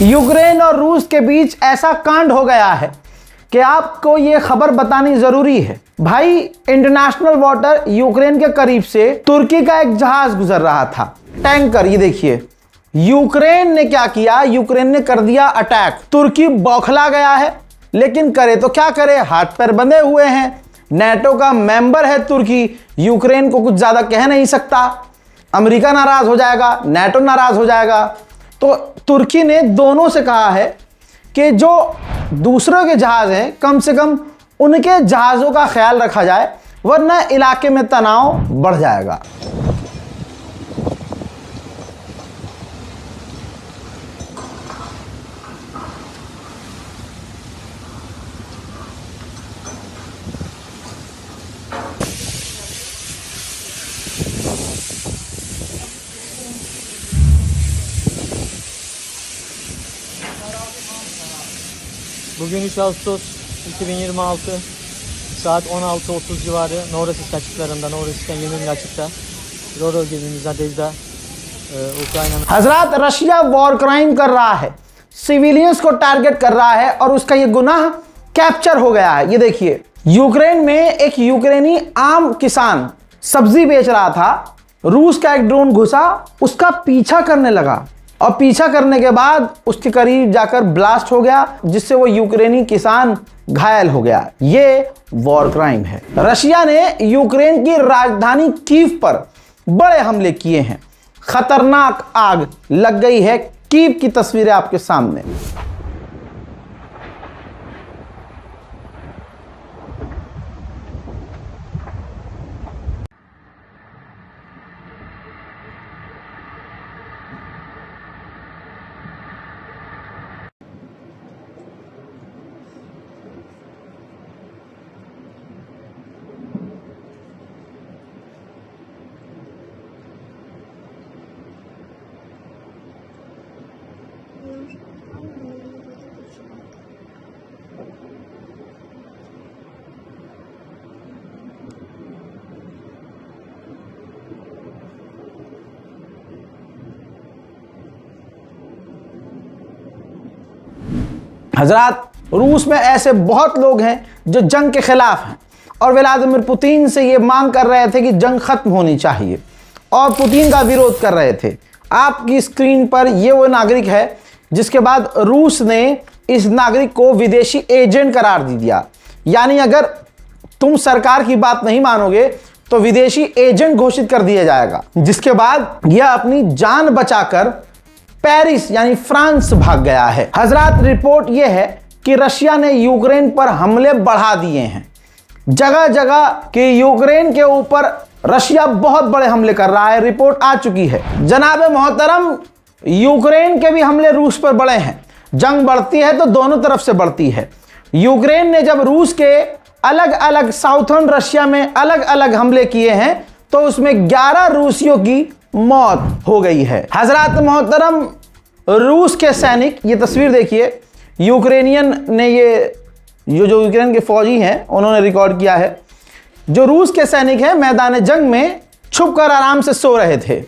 Ukraine और रूस के बीच ऐसा कांड हो गया है कि आपको ये खबर बतानी जरूरी है। भाई, इंटरनेशनल वाटर यूक्रेन के करीब से तुर्की का एक जहाज गुजर रहा था, टैंकर। ये देखिए, यूक्रेन ने क्या किया, यूक्रेन ने कर दिया अटैक। तुर्की बौखला गया है, लेकिन करे तो क्या करे, हाथ पैर बंधे हुए हैं। नेटो का मेंबर है तुर्की, यूक्रेन को कुछ ज्यादा कह नहीं सकता। अमेरिका नाराज हो जाएगा, नेटो नाराज हो जाएगा। तो तुर्की ने दोनों से कहा है कि जो दूसरों के जहाज हैं, कम से कम उनके जहाज़ों का ख्याल रखा जाए, वरना इलाके में तनाव बढ़ जाएगा। Bugün 3 Ağustos 2026 saat 16:30 civarı Novorosiysk açıklarında, Novorosiysk'ten 20 mil açıkta Roro gezimiz Nadezhda Ukrayna'nın हजरात, रशिया वॉर क्राइम कर रहा है, सिविलियंस को टारगेट कर रहा है और उसका ये गुनाह कैप्चर हो गया है। ये देखिए, यूक्रेन में एक यूक्रेनी आम किसान सब्जी बेच रहा था, रूस का एक ड्रोन घुसा, उसका पीछा करने लगा और पीछा करने के बाद उसके करीब जाकर ब्लास्ट हो गया, जिससे वो यूक्रेनी किसान घायल हो गया। ये वॉर क्राइम है। रशिया ने यूक्रेन की राजधानी कीव पर बड़े हमले किए हैं। खतरनाक आग लग गई है। कीव की तस्वीरें आपके सामने। हजरात, रूस में ऐसे बहुत लोग हैं जो जंग के खिलाफ हैं और व्लादिमीर पुतिन से ये मांग कर रहे थे कि जंग खत्म होनी चाहिए और पुतिन का विरोध कर रहे थे। आपकी स्क्रीन पर ये वो नागरिक है जिसके बाद रूस ने इस नागरिक को विदेशी एजेंट करार दे दिया। यानी अगर तुम सरकार की बात नहीं मानोगे तो विदेशी एजेंट घोषित कर दिया जाएगा, जिसके बाद यह अपनी जान बचाकर पेरिस यानी फ्रांस भाग गया है। हजरात, रिपोर्ट यह है कि रशिया ने यूक्रेन पर हमले बढ़ा दिए हैं। जगह जगह कि यूक्रेन के ऊपर रशिया बहुत बड़े हमले कर रहा है। रिपोर्ट आ चुकी है। जनाब मोहतरम, यूक्रेन के भी हमले रूस पर बढ़े हैं। जंग बढ़ती है तो दोनों तरफ से बढ़ती है। यूक्रेन ने जब रूस के अलग अलग साउथर्न रशिया में अलग अलग हमले किए हैं तो उसमें 11 रूसियों की मौत हो गई है। हजरत मोहतरम, रूस के सैनिक, ये तस्वीर देखिए, यूक्रेनियन ने ये जो यूक्रेन के फौजी हैं उन्होंने रिकॉर्ड किया है। जो रूस के सैनिक हैं मैदान जंग में छुपकर आराम से सो रहे थे।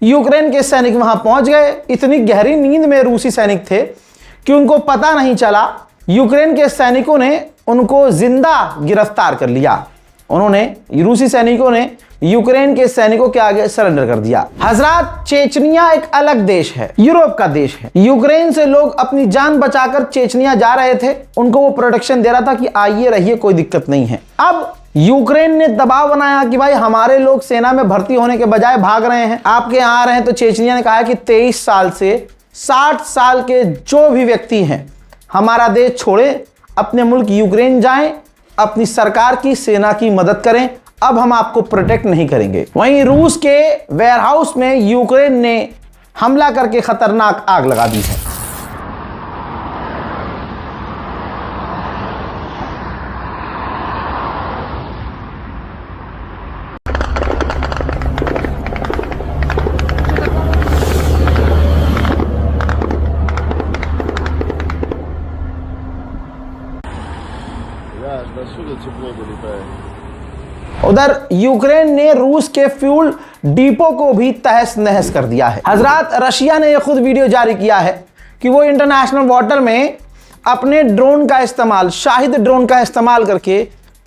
यूक्रेन के सैनिक वहां पहुंच गए। इतनी गहरी नींद में रूसी सैनिक थे कि उनको पता नहीं चला। यूक्रेन के सैनिकों ने उनको जिंदा गिरफ्तार कर लिया। रूसी सैनिकों ने यूक्रेन के सैनिकों के आगे सरेंडर कर दिया। हजरात, चेचनिया एक अलग देश है, यूरोप का देश है। यूक्रेन से लोग अपनी जान बचाकर चेचनिया जा रहे थे। उनको वो प्रोटेक्शन दे रहा था कि आइए रहिए, कोई दिक्कत नहीं है। अब यूक्रेन ने दबाव बनाया कि भाई हमारे लोग सेना में भर्ती होने के बजाय भाग रहे हैं, आपके यहाँ आ रहे हैं। तो चेचनिया ने कहा है कि 23 साल से 60 साल के जो भी व्यक्ति हैं हमारा देश छोड़े, अपने मुल्क यूक्रेन जाएं, अपनी सरकार की सेना की मदद करें। अब हम आपको प्रोटेक्ट नहीं करेंगे। वहीं रूस के वेयरहाउस में यूक्रेन ने हमला करके खतरनाक आग लगा दी है। उधर यूक्रेन ने रूस के फ्यूल डिपो को भी तहस नहस कर दिया है। हजरात, रशिया ने यह खुद वीडियो जारी किया है कि वो इंटरनेशनल वाटर में अपने ड्रोन का इस्तेमाल, शाहिद ड्रोन का इस्तेमाल करके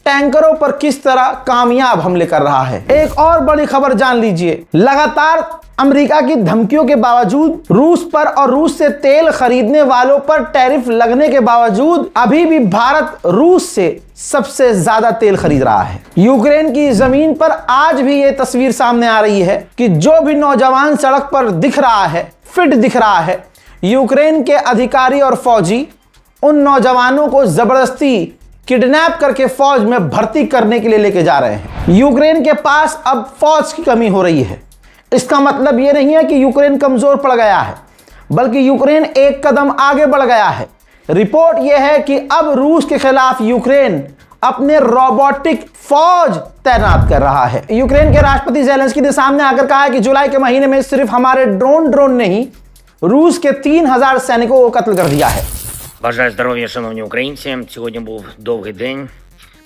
टैंकरों पर किस तरह कामयाब हमले कर रहा है। एक और बड़ी खबर जान लीजिए, लगातार अमेरिका की धमकियों के बावजूद रूस पर और रूस से तेल खरीदने वालों पर टैरिफ लगने के बावजूद अभी भी भारत रूस से सबसे ज्यादा तेल खरीद रहा है। यूक्रेन की जमीन पर आज भी ये तस्वीर सामने आ रही है कि जो भी नौजवान सड़क पर दिख रहा है, फिट दिख रहा है, यूक्रेन के अधिकारी और फौजी उन नौजवानों को जबरदस्ती किडनैप करके फौज में भर्ती करने के लिए लेके जा रहे हैं। यूक्रेन के पास अब फौज की कमी हो रही है। इसका मतलब यह नहीं है कि यूक्रेन कमजोर पड़ गया है, बल्कि यूक्रेन एक कदम आगे बढ़ गया है। रिपोर्ट यह है कि अब रूस के खिलाफ यूक्रेन अपने रोबोटिक फौज तैनात कर रहा है। यूक्रेन के राष्ट्रपति ज़ेलेंस्की ने सामने आकर कहा है कि जुलाई के महीने में सिर्फ हमारे ड्रोन नहीं, रूस के 3000 सैनिकों को कत्ल कर दिया है। Бажаю здоров'я, шановні українці. Сьогодні був довгий день,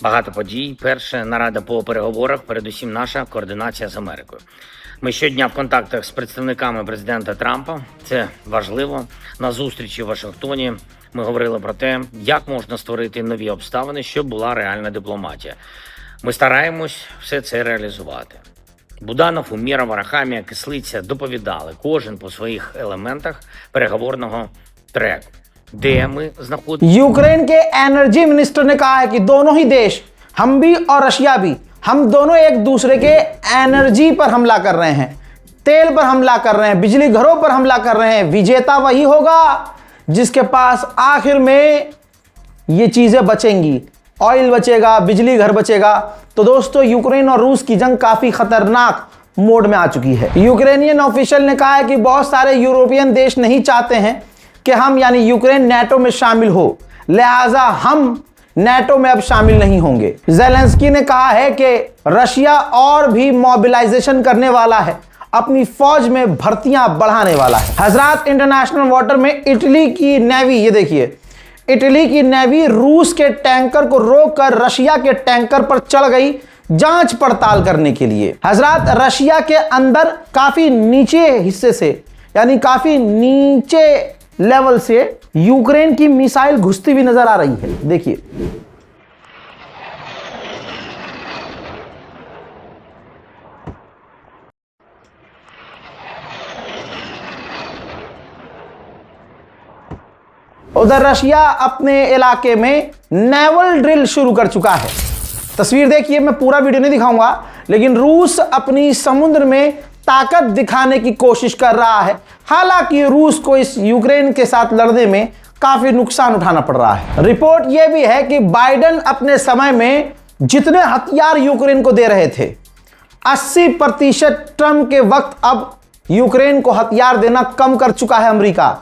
багато подій. Перше, нарада по переговорах, передусім наша координація з Америкою. Ми щодня в контактах з представниками президента Трампа. Це важливо. На зустрічі в Вашингтоні ми говорили про те, як можна створити нові обставини, щоб була реальна дипломатія. Ми стараємось все це реалізувати. Буданов, Умєров, Арахамія, Кислиця доповідали кожен по своїх елементах переговорного треку. यूक्रेन के एनर्जी मिनिस्टर ने कहा है कि दोनों ही देश, हम भी और रशिया भी, हम दोनों एक दूसरे के एनर्जी पर हमला कर रहे हैं, तेल पर हमला कर रहे हैं, बिजली घरों पर हमला कर रहे हैं। विजेता वही होगा जिसके पास आखिर में ये चीजें बचेंगी, ऑयल बचेगा, बिजली घर बचेगा। तो दोस्तों, यूक्रेन और रूस की जंग काफी खतरनाक मोड में आ चुकी है। यूक्रेनियन ऑफिशियल ने कहा है कि बहुत सारे यूरोपियन देश नहीं चाहते हैं कि हम यानी यूक्रेन नेटो में शामिल हो, लिहाजा हम नेटो में अब शामिल नहीं होंगे। ज़ेलेंस्की ने कहा है कि रशिया और भी मोबिलाइजेशन करने वाला है, अपनी फौज में भर्तियां बढ़ाने वाला है। हजरात, इंटरनेशनल वाटर में इटली की नेवी, ये देखिए, इटली की नेवी रूस के टैंकर को रोककर रशिया के टैंकर पर चढ़ गई जांच पड़ताल करने के लिए। हजरात, रशिया के अंदर काफी नीचे हिस्से से, यानी काफी नीचे लेवल से यूक्रेन की मिसाइल घुसती हुई नजर आ रही है। देखिए, उधर रशिया अपने इलाके में नेवल ड्रिल शुरू कर चुका है। तस्वीर देखिए, मैं पूरा वीडियो नहीं दिखाऊंगा, लेकिन रूस अपनी समुद्र में ताकत दिखाने की कोशिश कर रहा है। हालांकि रूस को इस यूक्रेन के साथ लड़ने में काफी नुकसान उठाना पड़ रहा है। रिपोर्ट यह भी है कि बाइडेन अपने समय में जितने हथियार यूक्रेन को दे रहे थे, 80% ट्रंप के वक्त अब यूक्रेन को हथियार देना कम कर चुका है अमेरिका।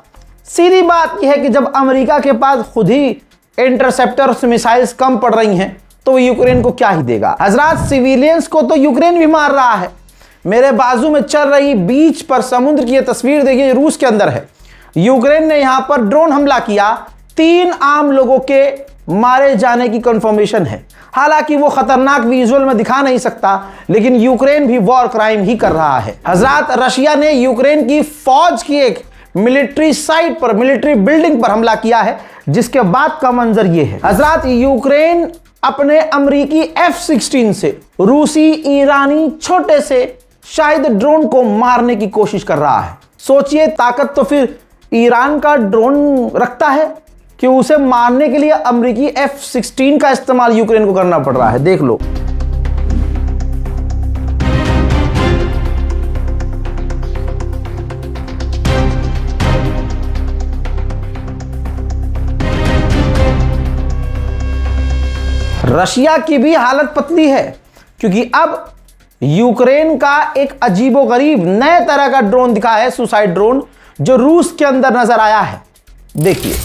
सीधी बात यह है कि जब अमेरिका के पास खुद ही इंटरसेप्टर मिसाइल्स कम पड़ रही हैं, तो वो यूक्रेन को क्या ही देगा। हजरात, सिविलियंस को तो यूक्रेन भी मार रहा है। मेरे बाजू में चल रही बीच पर समुद्र की यह तस्वीर देखिए, रूस के अंदर है। यूक्रेन ने यहां पर ड्रोन हमला किया, 3 आम लोगों के मारे जाने की कंफर्मेशन है। हालांकि वो खतरनाक विजुअल में दिखा नहीं सकता, लेकिन यूक्रेन भी वॉर क्राइम ही कर रहा है। हजरात, रशिया ने यूक्रेन की फौज की एक मिलिट्री साइट पर, मिलिट्री बिल्डिंग पर हमला किया है, जिसके बाद का मंजर ये है। हजरात, यूक्रेन अपने अमेरिकी F-16 से रूसी ईरानी छोटे से शायद ड्रोन को मारने की कोशिश कर रहा है। सोचिए, ताकत तो फिर ईरान का ड्रोन रखता है कि उसे मारने के लिए अमेरिकी F-16 का इस्तेमाल यूक्रेन को करना पड़ रहा है। देख लो, रशिया की भी हालत पतली है, क्योंकि अब यूक्रेन का एक अजीबोगरीब नए तरह का ड्रोन दिखा है, सुसाइड ड्रोन, जो रूस के अंदर नजर आया है। देखिए,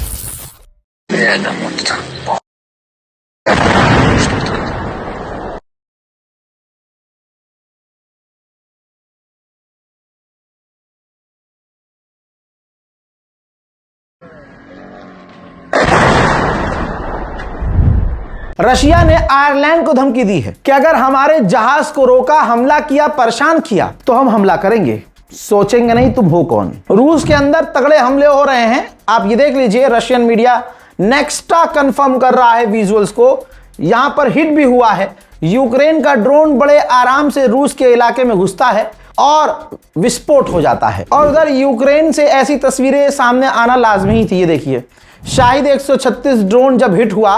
रशिया ने आयरलैंड को धमकी दी है कि अगर हमारे जहाज को रोका, हमला किया, परेशान किया, तो हम हमला करेंगे। सोचेंगे नहीं तुम हो कौन। रूस के अंदर तगड़े हमले हो रहे हैं, आप ये देख लीजिए। रशियन मीडिया नेक्स्टा कंफर्म कर रहा है विजुअल्स को, यहां पर हिट भी हुआ है। यूक्रेन का ड्रोन बड़े आराम से रूस के इलाके में घुसता है और विस्फोट हो जाता है। और उधर यूक्रेन से ऐसी तस्वीरें सामने आना लाजमी ही थी। ये देखिए, शाहिद 136 ड्रोन जब हिट हुआ,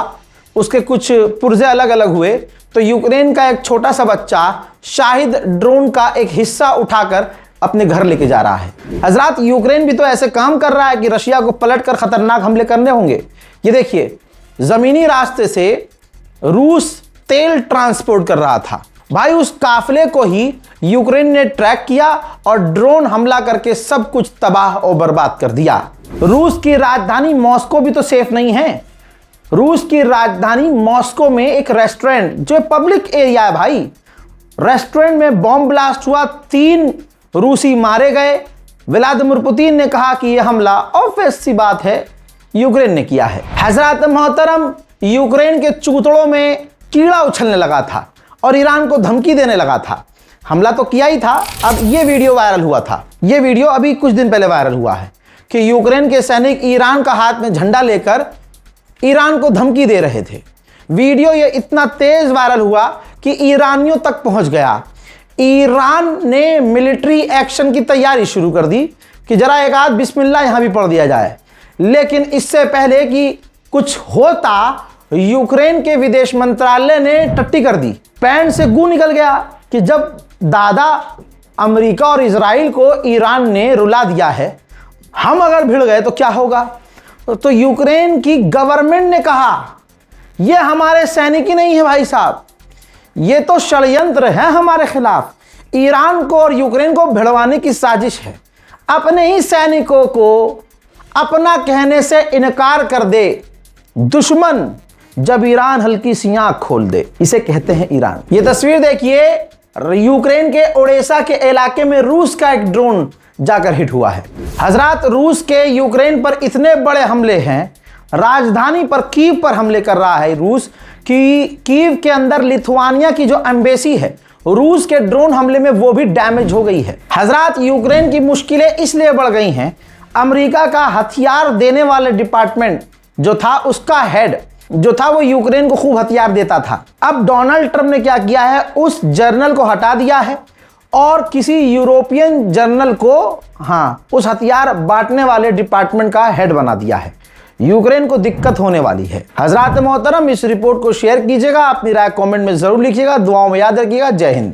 उसके कुछ पुर्जे अलग अलग हुए, तो यूक्रेन का एक छोटा सा बच्चा शाहिद ड्रोन का एक हिस्सा उठाकर अपने घर लेके जा रहा है। हजरात, यूक्रेन भी तो ऐसे काम कर रहा है कि रशिया को पलटकर खतरनाक हमले करने होंगे। ये देखिए, जमीनी रास्ते से रूस तेल ट्रांसपोर्ट कर रहा था भाई, उस काफिले को ही यूक्रेन ने ट्रैक किया और ड्रोन हमला करके सब कुछ तबाह और बर्बाद कर दिया। रूस की राजधानी मॉस्को भी तो सेफ नहीं है। रूस की राजधानी मॉस्को में एक रेस्टोरेंट, जो पब्लिक एरिया है भाई, रेस्टोरेंट में बॉम्ब ब्लास्ट हुआ, 3 रूसी मारे गए। व्लादिमीर पुतिन ने कहा कि यह हमला ऑब्वियस सी बात है यूक्रेन ने किया है। हजरत मोहतरम, यूक्रेन के चूतड़ों में कीड़ा उछलने लगा था और ईरान को धमकी देने लगा था। हमला तो किया ही था। अब ये वीडियो वायरल हुआ था, ये वीडियो अभी कुछ दिन पहले वायरल हुआ है कि यूक्रेन के सैनिक ईरान का हाथ में झंडा लेकर ईरान को धमकी दे रहे थे। वीडियो ये इतना तेज वायरल हुआ कि ईरानियों तक पहुंच गया। ईरान ने मिलिट्री एक्शन की तैयारी शुरू कर दी कि जरा एक आध बिस्मिल्लाह यहां भी पढ़ दिया जाए। लेकिन इससे पहले कि कुछ होता, यूक्रेन के विदेश मंत्रालय ने टट्टी कर दी। पैंट से गू निकल गया कि जब दादा अमेरिका और इजराइल को ईरान ने रुला दिया है, हम अगर भिड़ गए तो क्या होगा। तो यूक्रेन की गवर्नमेंट ने कहा, यह हमारे सैनिक ही नहीं है भाई साहब, ये तो षड्यंत्र है हमारे खिलाफ। ईरान को और यूक्रेन को भिड़वाने की साजिश है। अपने ही सैनिकों को अपना कहने से इनकार कर दे दुश्मन, जब ईरान हल्की सी आंख खोल दे, इसे कहते हैं ईरान। ये तस्वीर देखिए, यूक्रेन के ओडेसा के इलाके में रूस का एक ड्रोन जाकर हिट हुआ है। हजरात, रूस के यूक्रेन पर इतने बड़े हमले हैं, राजधानी पर कीव पर हमले कर रहा है रूस कि कीव के अंदर लिथुआनिया की जो एम्बेसी है, रूस के ड्रोन हमले में वो भी डैमेज हो गई है। हजरात, यूक्रेन की मुश्किलें इसलिए बढ़ गई हैं, अमेरिका का हथियार देने वाले डिपार्टमेंट जो था, उसका हेड जो था वो यूक्रेन को खूब हथियार देता था। अब डोनाल्ड ट्रंप ने क्या किया है, उस जर्नल को हटा दिया है और किसी यूरोपियन जर्नल को उस हथियार बांटने वाले डिपार्टमेंट का हेड बना दिया है। यूक्रेन को दिक्कत होने वाली है। हजरात मोहतरम, इस रिपोर्ट को शेयर कीजिएगा, अपनी राय कमेंट में जरूर लिखिएगा, दुआओं में याद रखिएगा। जय हिंद।